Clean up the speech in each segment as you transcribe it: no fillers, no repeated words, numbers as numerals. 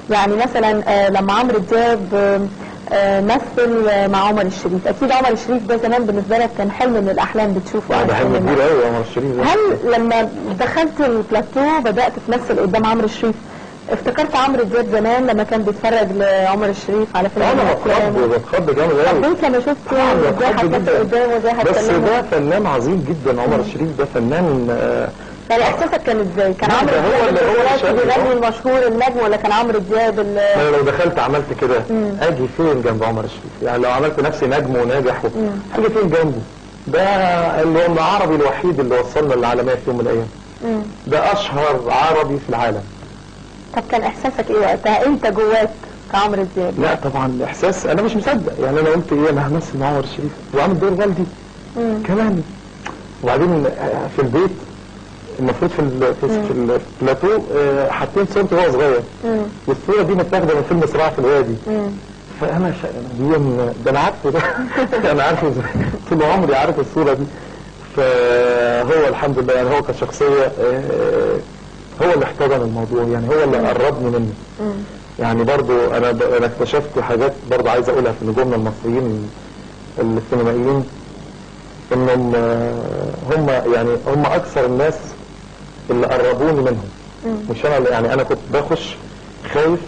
يعني مثلا لما عمرو دياب مثل مع عمر الشريف، اكيد عمر الشريف ده زمان بالنسبه لك كان حلم من الاحلام بتشوفه. ده حلم كبير قوي عمر الشريف. هل لما دخلت البلاتو بدات تمثل قدام عمرو الشريف افتكرت عمرو دياب زمان لما كان بيتفرج لعمر الشريف على فيلم؟ انا بتخض جامد قوي. حبيت لما شفته ازاي هتمثل قدامه وازاي هتكلمه. بس ده فنان عظيم جدا عمر الشريف، ده فنان. يعني احساسك كان ازاي؟ كان عمرو دياب هو اللي بيغني المشهور النجم ولا كان عمرو دياب انا لو دخلت عملت كده اجي فين جنب عمر الشريف؟ يعني لو عملت نفسي نجم وناجح اجي فين جنبه؟ ده اللي هو العربي الوحيد اللي وصلنا للعالميه في يوم من الايام. ده اشهر عربي في العالم. طب كان احساسك ايه وقتها انت جواك كعمرو دياب؟ لا طبعا الاحساس انا مش مصدق. يعني انا قلت ايه، انا همثل مع عمر الشريف وعامل دور والدي كمان. وبعدين في البيت المفروض في البلاتو حاطين صورته وهو صغير، والصوره دي متاخده من فيلم صراع في الوادي. فانا ده انا عارفه ده انا عارفه طول عمري عارف الصوره دي. فهو الحمد لله يعني هو كشخصيه هو اللي احتضن الموضوع، يعني هو اللي قربني منه. يعني برضو انا اكتشفت حاجات برضو عايز اقولها في نجومنا المصريين السينمائيين، انهم هم اكثر الناس اللي قربوني منهم. مش انا يعني انا كنت بخش خايف،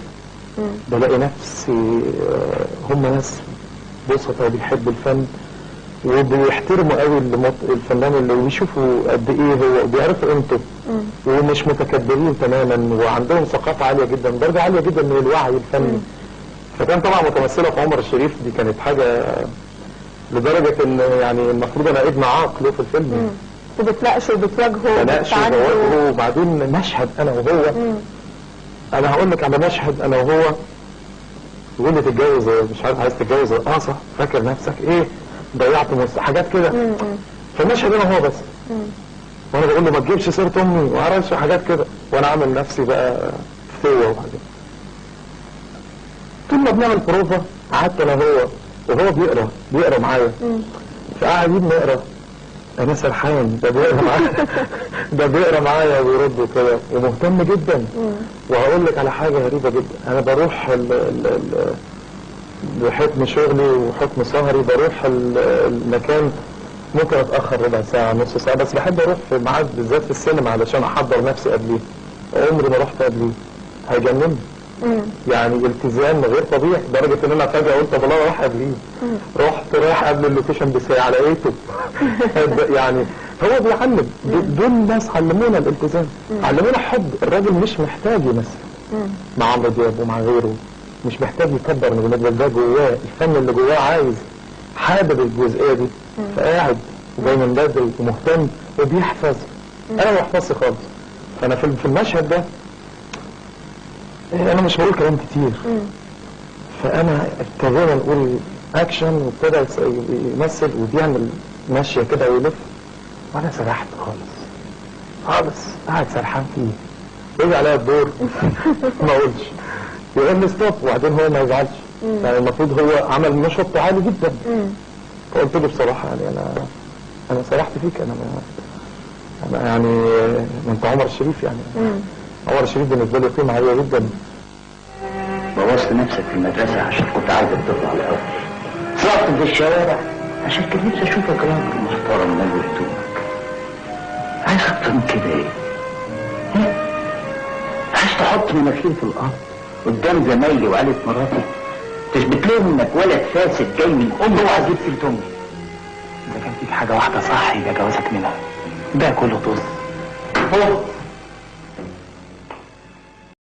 بلاقي نفسي هم ناس بسطة وبيحبوا الفن وبيحترموا قوي الفنان اللي بيشوفوا قد ايه هو بيعرفوا قيمته ومش متكبرين تماما وعندهم ثقافة عالية جدا، درجة عالية جدا من الوعي الفني. فكان طبعا متمثلة في عمر الشريف دي كانت حاجة لدرجة ان يعني المفروض انا ابن عاقله في الفيلم. وبتناقشه وبتواجهه وبتواجهه. وبعدين مشهد انا وهو انا هقول لك على مشهد انا وهو يقول لي تتجوز مش عارف عايز تتجوز صح فاكر نفسك ايه ضيعت حاجات كده. فالمشهد انا وهو بس وانا بقول له ما تجيبش سيره امي وعرفش حاجات كده وانا عامل نفسي بقى فتوه. وبعدين طول ما بنعمل بروفا قعدت انا وهو بيقرا معايا. فقاعدين نقرا انا سرحان ده بيقرا معايا وبيرد وكده ومهتم جدا. وهقول لك على حاجه غريبه جدا، انا بروح بحكم شغلي وحكم سهري بروح المكان ممكن اتاخر ربع ساعه نص ساعه، بس بحب اروح في ميعاد بالذات في السينما علشان احضر نفسي قبليه. عمري ما رحت قبليه، هيجنني. يعني التزام غير طبيعي لدرجه ان انا فجاه قلت طب انا رايح قبليه. رايح قبل اللوكيشن بساعه لقيته. يعني هو بيعلم، دول ناس علمونا الالتزام، علمونا حب. الراجل مش محتاج يمثل مع عمرو دياب ومع غيره، مش محتاج يكبر من ده جواه الفن اللي جواه، عايز حابب الجزئيه دي. فقاعد وجاي من بدري ومهتم وبيحفظ. انا ما بحفظش خالص. فانا في المشهد ده انا مش بقول كلام كتير. فانا ابتدينا نقول اكشن وابتدى يمثل وبيعمل ماشيه كده ويلف وانا سرحت خالص قاعد سرحان فيه. يجي عليا الدور ما اقولش، يقول لي ستوب وبعدين هو ما يزعلش. يعني المفروض هو عمل نشاط عالي جدا. فقلت له بصراحه يعني انا سرحت فيك. انا يعني انت عمر الشريف يعني. عمر الشريف بالنسبه لي قيمه عاليه جدا. بوظت نفسك في المدرسه عشان كنت عايزك تطلع الاول. صرفت في الشوارع عشان كان نفسي اشوفك راجل محترم من هدومك. عايز اكتر من كده ايه؟ عايز تحط مناخيري في الارض قدام زمايلي وعيلة مراتي تثبت لهم انك ولد فاسد جاي من امي وعايز سيرة امي. اذا كان فيك حاجه واحده صح يبقى جوازك منها، ده كله طز.